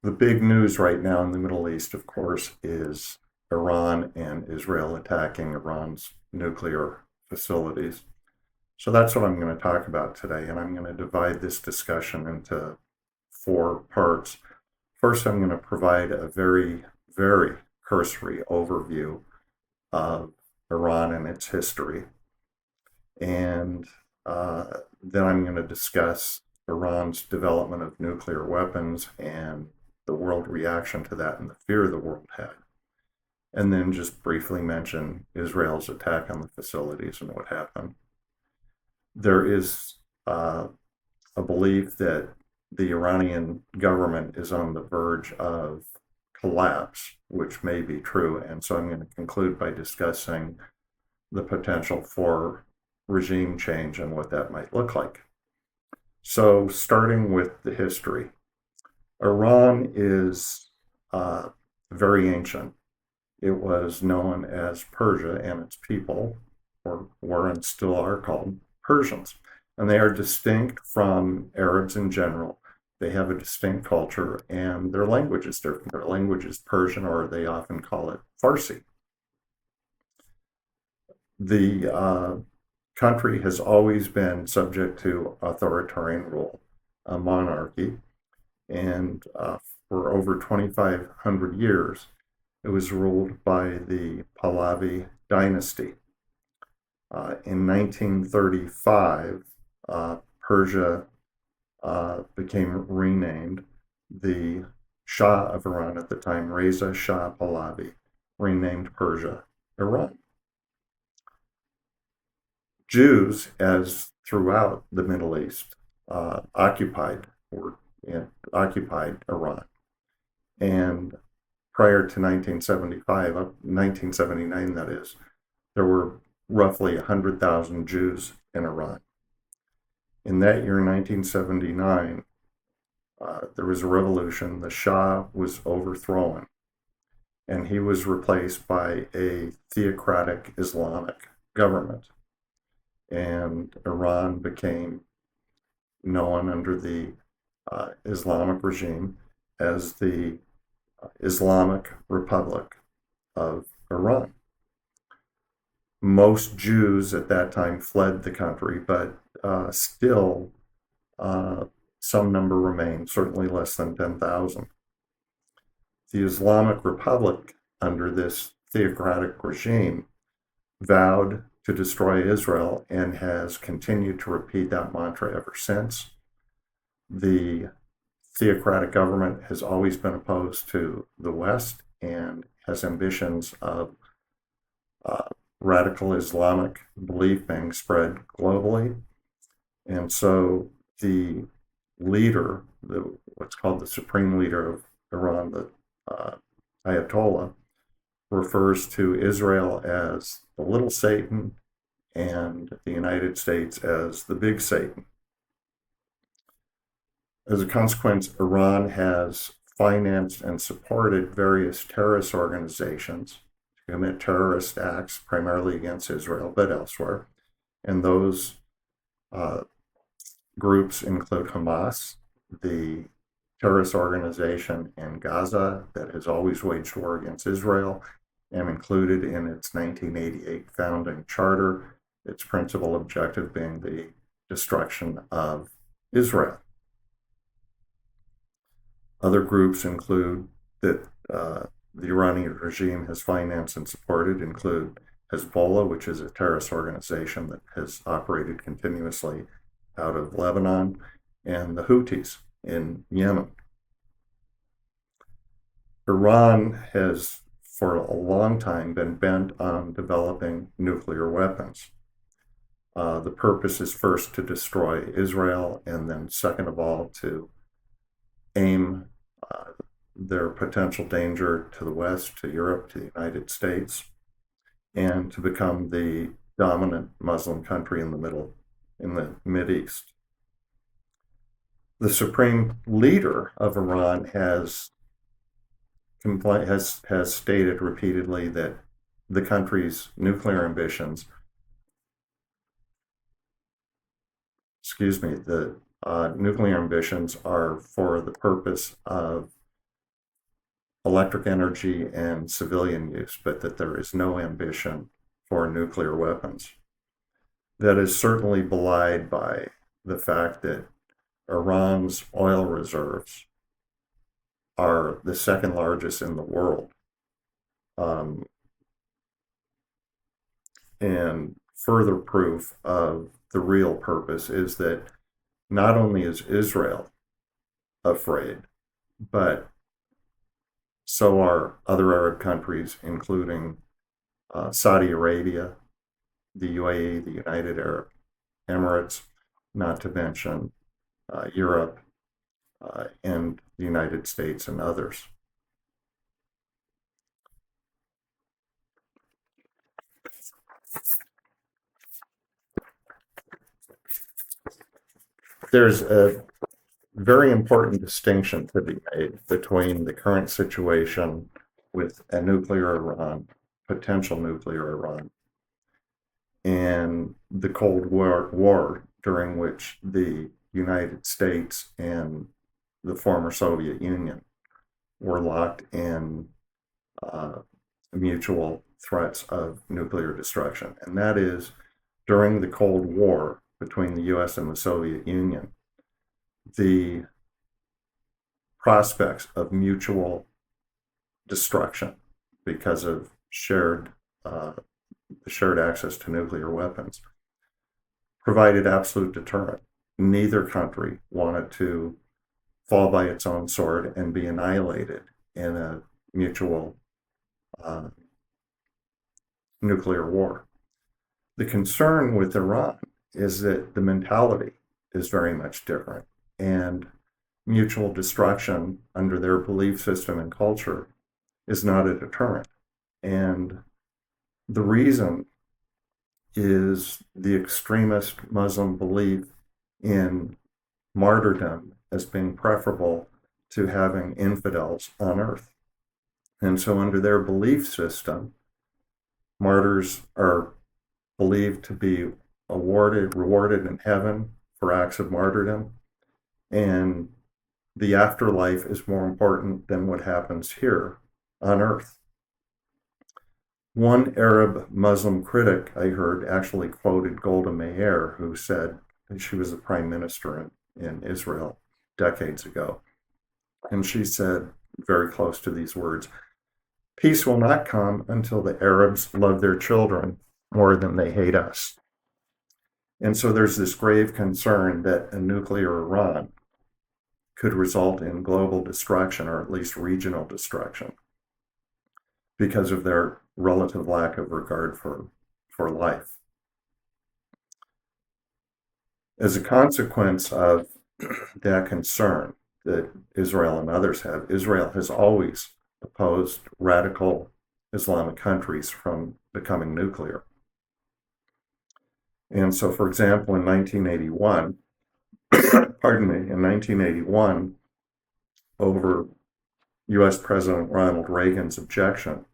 The big news right now in the Middle East, of course, is Iran and Israel attacking Iran's nuclear facilities. So that's what I'm going to talk about today, and I'm going to divide this discussion into four parts. First, I'm going to provide a very, very cursory overview of Iran and its history. And then I'm going to discuss Iran's development of nuclear weapons and the world reaction to that and the fear the world had. And then just briefly mention Israel's attack on the facilities and what happened. There is a belief that the Iranian government is on the verge of collapse, which may be true. And so I'm going to conclude by discussing the potential for regime change and what that might look like. So starting with the history, Iran is very ancient. It was known as Persia, and its people were and still are called Persians. And they are distinct from Arabs in general. They have a distinct culture, and their language is different. Their language is Persian, or they often call it Farsi. The country has always been subject to authoritarian rule, a monarchy, and for over 2,500 years, it was ruled by the Pahlavi dynasty. In 1935, Persia became renamed. The Shah of Iran at the time, Reza Shah Pahlavi, renamed Persia Iran. Jews, as throughout the Middle East, occupied Iran. And prior to 1975, 1979 that is, there were roughly 100,000 Jews in Iran. In that year, 1979, there was a revolution. The Shah was overthrown, and he was replaced by a theocratic Islamic government. And Iran became known under the Islamic regime as the Islamic Republic of Iran. Most Jews at that time fled the country, but still some number remained, certainly less than 10,000. The Islamic Republic, under this theocratic regime, vowed to destroy Israel and has continued to repeat that mantra ever since. The theocratic government has always been opposed to the West and has ambitions of radical Islamic belief being spread globally. And so the leader, what's called the supreme leader of Iran, the Ayatollah, refers to Israel as the little Satan and the United States as the big Satan. As a consequence, Iran has financed and supported various terrorist organizations to commit terrorist acts, primarily against Israel, but elsewhere. And those groups include Hamas, the terrorist organization in Gaza that has always waged war against Israel and included in its 1988 founding charter, its principal objective being the destruction of Israel. Other groups include that the Iranian regime has financed and supported include Hezbollah, which is a terrorist organization that has operated continuously out of Lebanon, and the Houthis in Yemen. Iran has for a long time been bent on developing nuclear weapons. The purpose is first to destroy Israel, and then second of all to aim their potential danger to the West, to Europe, to the United States, and to become the dominant Muslim country in the Mideast. The supreme leader of Iran has stated repeatedly that the country's nuclear ambitions, the nuclear ambitions are for the purpose of electric energy and civilian use, but that there is no ambition for nuclear weapons. That is certainly belied by the fact that Iran's oil reserves are the second largest in the world. And further proof of the real purpose is that not only is Israel afraid, but so are other Arab countries, including Saudi Arabia, the UAE, the United Arab Emirates, not to mention Europe and the United States and others. There's a very important distinction to be made between the current situation with a nuclear Iran, potential nuclear Iran, and the Cold War during which the United States and the former Soviet Union were locked in mutual threats of nuclear destruction. And that is, during the Cold War between the US and the Soviet Union, the prospects of mutual destruction because of shared access to nuclear weapons provided absolute deterrent. Neither country wanted to fall by its own sword and be annihilated in a mutual nuclear war. The concern with Iran is that the mentality is very much different, and mutual destruction under their belief system and culture is not a deterrent. And the reason is the extremist Muslim belief in martyrdom as being preferable to having infidels on earth. And so under their belief system, martyrs are believed to be rewarded in heaven for acts of martyrdom, and the afterlife is more important than what happens here on earth. One Arab Muslim critic I heard actually quoted Golda Meir, who said, and she was the prime minister in Israel decades ago, and she said very close to these words, "Peace will not come until the Arabs love their children more than they hate us." And so there's this grave concern that a nuclear Iran could result in global destruction, or at least regional destruction, because of their relative lack of regard for life. As a consequence of that concern that Israel and others have, Israel has always opposed radical Islamic countries from becoming nuclear. And so, for example, in 1981, in 1981, over US President Ronald Reagan's objection,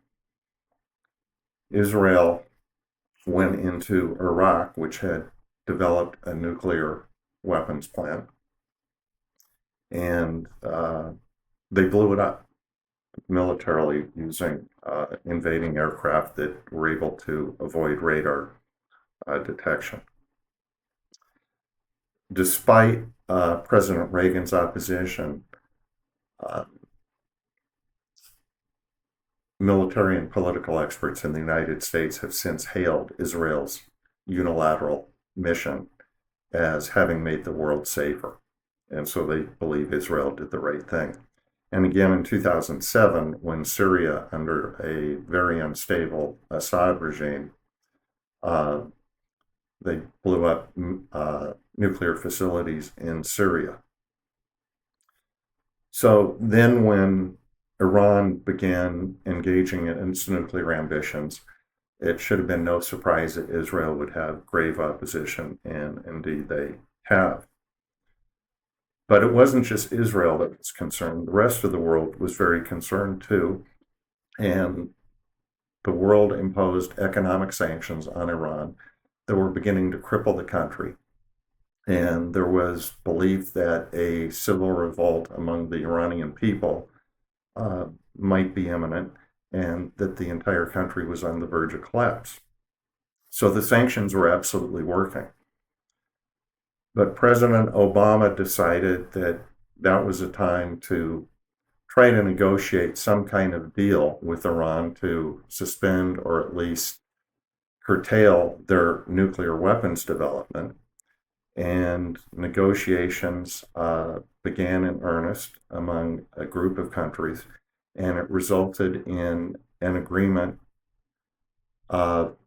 Israel went into Iraq, which had developed a nuclear weapons plant, and they blew it up militarily using invading aircraft that were able to avoid radar detection. Despite President Reagan's opposition, military and political experts in the United States have since hailed Israel's unilateral mission as having made the world safer. And so they believe Israel did the right thing. And again, in 2007, when Syria, under a very unstable Assad regime, they blew up nuclear facilities in Syria. So then when Iran began engaging in its nuclear ambitions, it should have been no surprise that Israel would have grave opposition, and indeed they have. But it wasn't just Israel that was concerned. The rest of the world was very concerned too, and the world imposed economic sanctions on Iran that were beginning to cripple the country. And there was belief that a civil revolt among the Iranian people might be imminent and that the entire country was on the verge of collapse. So the sanctions were absolutely working. But President Obama decided that that was a time to try to negotiate some kind of deal with Iran to suspend or at least curtail their nuclear weapons development. And negotiations began in earnest among a group of countries, and it resulted in an agreement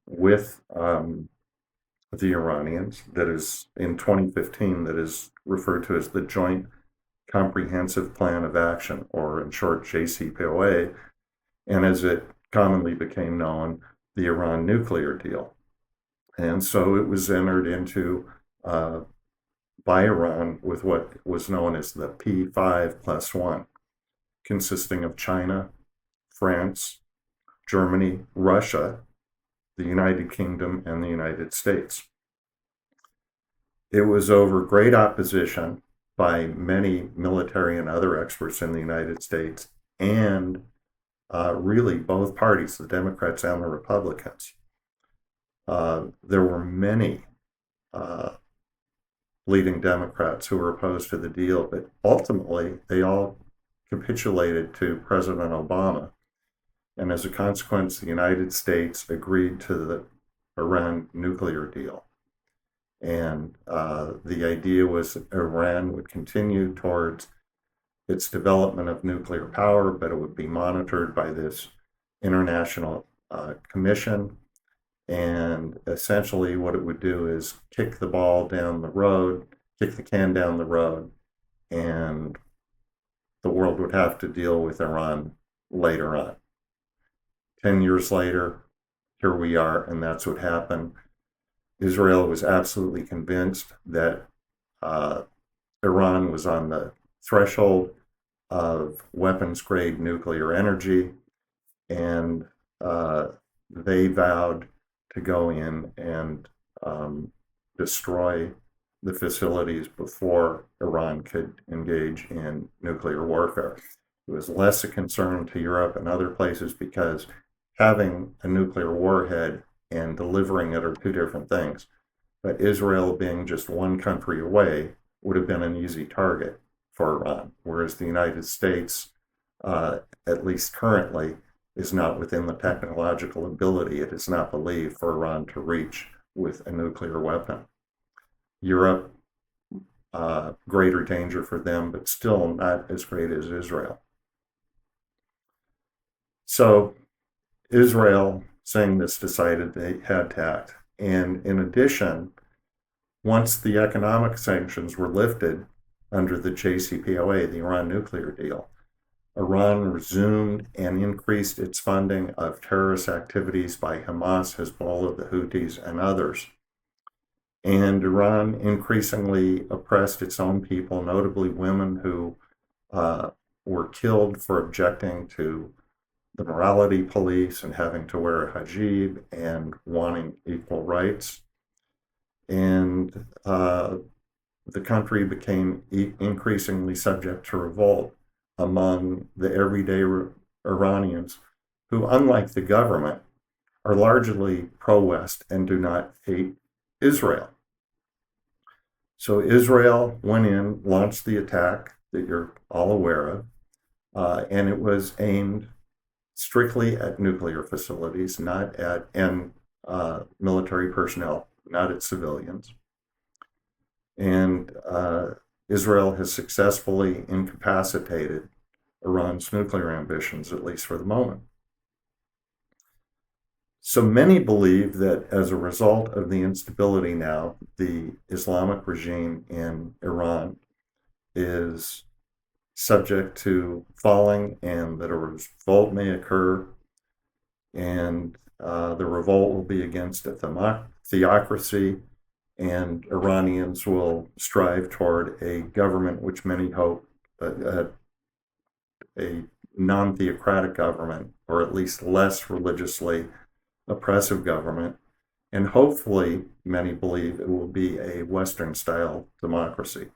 with the Iranians that is in 2015 that is referred to as the Joint Comprehensive Plan of Action, or in short, JCPOA, and as it commonly became known, the Iran nuclear deal. And so it was entered into by Iran with what was known as the P5+1, consisting of China, France, Germany, Russia, the United Kingdom, and the United States. It was over great opposition by many military and other experts in the United States, and really both parties, the Democrats and the Republicans. There were many leading Democrats who were opposed to the deal, but ultimately they all capitulated to President Obama. And as a consequence, the United States agreed to the Iran nuclear deal. And the idea was that Iran would continue towards its development of nuclear power, but it would be monitored by this international commission. And essentially what it would do is kick the can down the road, and the world would have to deal with Iran later on. 10 years later, here we are, and that's what happened. Israel was absolutely convinced that Iran was on the threshold of weapons-grade nuclear energy, and they vowed to go in and destroy the facilities before Iran could engage in nuclear warfare. It was less a concern to Europe and other places because having a nuclear warhead and delivering it are two different things. But Israel, being just one country away, would have been an easy target for Iran, whereas the United States, at least currently, is not within the technological ability, it is not believed, for Iran to reach with a nuclear weapon. Europe, greater danger for them, but still not as great as Israel. So Israel, saying this, decided they had to act. And in addition, once the economic sanctions were lifted under the JCPOA, the Iran nuclear deal, Iran resumed and increased its funding of terrorist activities by Hamas, Hezbollah, the Houthis, and others. And Iran increasingly oppressed its own people, notably women who were killed for objecting to the morality police and having to wear a hijab and wanting equal rights. And the country became increasingly subject to revolt among the everyday Iranians who, unlike the government, are largely pro-West and do not hate Israel. So Israel went in, launched the attack that you're all aware of, and it was aimed strictly at nuclear facilities, not at military personnel, not at civilians. And Israel has successfully incapacitated Iran's nuclear ambitions, at least for the moment. So many believe that as a result of the instability now, the Islamic regime in Iran is subject to falling, and that a revolt may occur, and the revolt will be against a theocracy, and Iranians will strive toward a government which many hope, a non-theocratic government, or at least less religiously oppressive government, and hopefully many believe it will be a Western-style democracy.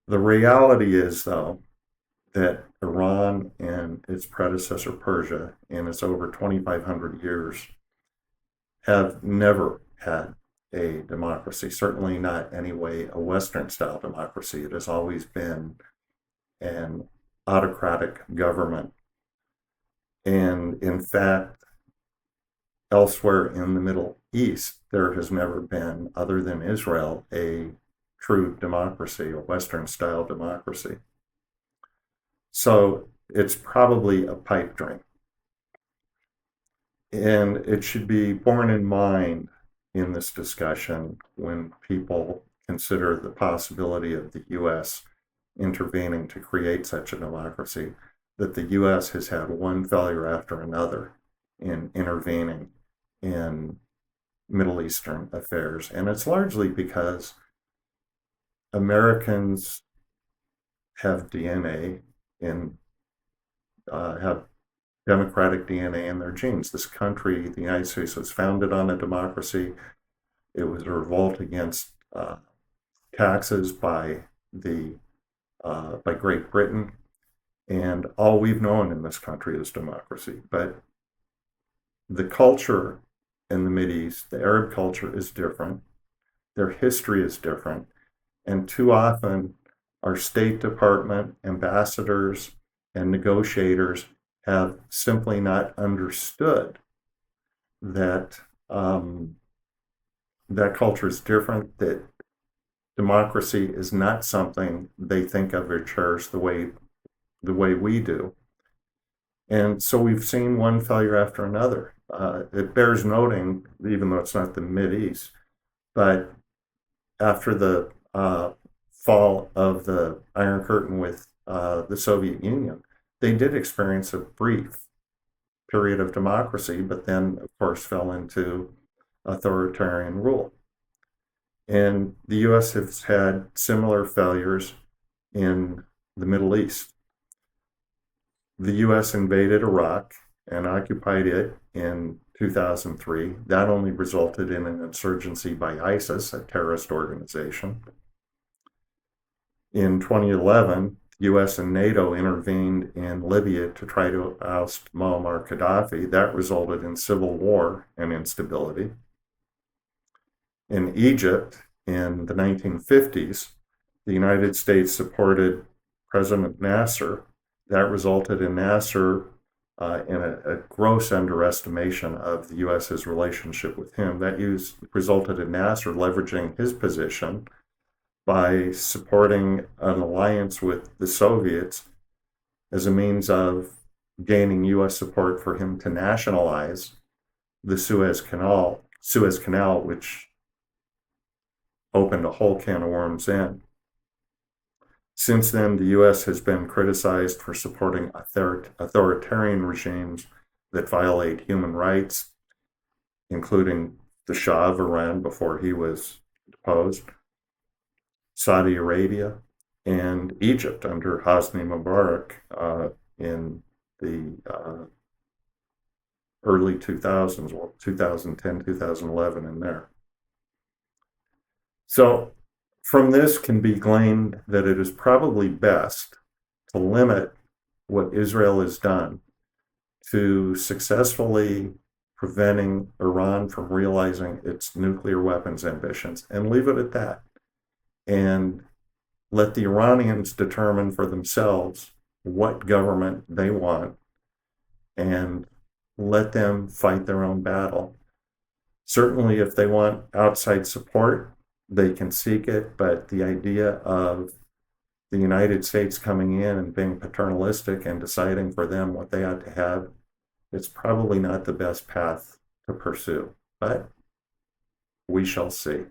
The reality is, though, that Iran and its predecessor Persia in its over 2,500 years have never had a democracy, certainly not anyway a Western style democracy. It has always been an autocratic government. And in fact, elsewhere in the Middle East, there has never been, other than Israel, a true democracy, a Western style democracy. So it's probably a pipe dream. And it should be borne in mind in this discussion when people consider the possibility of the U.S. intervening to create such a democracy, that the U.S. has had one failure after another in intervening in Middle Eastern affairs. And it's largely because Americans have DNA have democratic DNA in their genes. This country, the United States, was founded on a democracy. It was a revolt against taxes by Great Britain, and all we've known in this country is democracy. But the culture in the Mideast, the Arab culture, is different. Their history is different, and too often our State Department ambassadors and negotiators have simply not understood that that culture is different, that democracy is not something they think of or cherish the way we do. And so we've seen one failure after another. It bears noting, even though it's not the Mideast, but after the fall of the Iron Curtain with the Soviet Union, they did experience a brief period of democracy, but then, of course, fell into authoritarian rule. And the U.S. has had similar failures in the Middle East. The U.S. invaded Iraq and occupied it in 2003. That only resulted in an insurgency by ISIS, a terrorist organization. In 2011, the U.S. and NATO intervened in Libya to try to oust Muammar Gaddafi. That resulted in civil war and instability. In Egypt, in the 1950s, the United States supported President Nasser. That resulted in Nasser in a gross underestimation of the U.S.'s relationship with him. That resulted in Nasser leveraging his position by supporting an alliance with the Soviets as a means of gaining U.S. support for him to nationalize the Suez Canal, which opened a whole can of worms in. Since then, the U.S. has been criticized for supporting authoritarian regimes that violate human rights, including the Shah of Iran before he was deposed, Saudi Arabia, and Egypt under Hosni Mubarak in the early 2000s, well, 2010, 2011, in there. So from this can be gleaned that it is probably best to limit what Israel has done to successfully preventing Iran from realizing its nuclear weapons ambitions, and leave it at that. And let the Iranians determine for themselves what government they want, and let them fight their own battle. Certainly, if they want outside support, they can seek it, but the idea of the United States coming in and being paternalistic and deciding for them what they ought to have, it's probably not the best path to pursue. But we shall see.